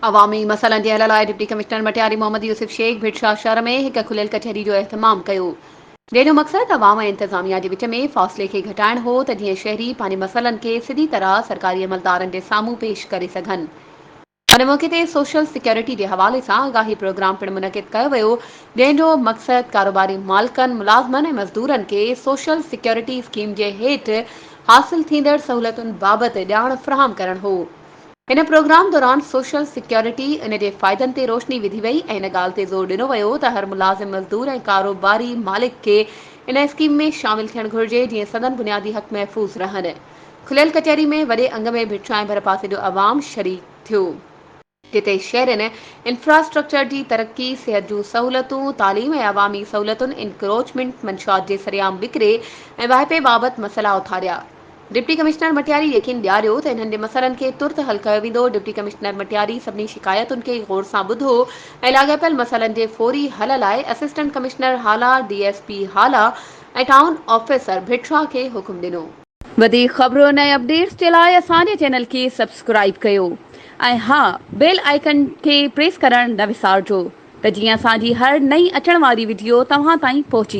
अवामी मसइलनि जे हल लाइ डिप्टी कमिश्नर मटियारी मोहम्मद यूसुफ शेख भिटशा शहर में हिक खुलियल कचहरी जो एहतमाम कयो। जंहिंजो मक़सदु अवाम ऐं इंतज़ामिया जे विच में फ़ासिले खे घटाइण हो त जीअं शहरी पंहिंजे मसइलनि खे सिधी तरह सरकारी अमलदारनि जे साम्हूं पेश करे सघनि। हुन मौक़े ते सोशल सिक्योरिटी जे हवाले सां आगाही प्रोग्राम पिणु मुनक़िद कयो वियो, जंहिंजो मक़सदु कारोबारी मालिकनि, मुलाज़िमनि ऐं मज़दूरनि खे सोशल सिक्योरिटी स्कीम जे हेठि हासिल थींदड़ सहूलियतुनि बाबति ॼाण फ़राहम करणु हो। इन प्रोग्राम दौरान सोशल सिक्योरिटी इन जे फ़ाइदनि ते रोशनी विधी वई ऐं इन ॻाल्हि ते ज़ोर ॾिनो वियो त हर मुलाज़िम, मज़दूर ऐं कारोबारी मालिक खे इन स्कीम में शामिल थियणु घुरिजे जीअं सदन बुनियादी हक़ महफ़ूज़ रहनि। खुलियल कचहरी में वॾे अंग में भिटशा ऐं भरपासे जो अवाम शरीक थियो, जिते शहरनि इंफ्रास्ट्रक्चर जी तरक़ी, सिहत जूं सहूलियतूं, तालीम ऐं अवामी सहूलियतुनि, इंक्रोचमेंट मंशात जे सरेआम विकिरे ऐं वाहिपे बाबति मसइला उथारिया। डिप्टी कमिश्नर मटियारी यकीन ॾियारियो त इन्हनि जे मसइलनि खे तुर्त हल कयो वेंदो। डिप्टी कमिश्नर मटियारी सभिनी शिकायतुनि खे गौर सां ॿुधो ऐं लाॻापियल मसइलनि जे फौरी हल लाइ असिस्टेंट कमिश्नर हाला, DSP हाला ऐं टाउन ऑफिसर भिटशा खे हुकुम ॾिनो। वधीक ख़बरुनि ऐं अपडेट्स जे लाइ असांजे चैनल खे सब्सक्राइब कयो ऐं हा, बेल आइकन खे प्रेस करणु न विसारिजो त जीअं असांजी हर नई अचण वारी वीडियो तव्हां ताईं पहुची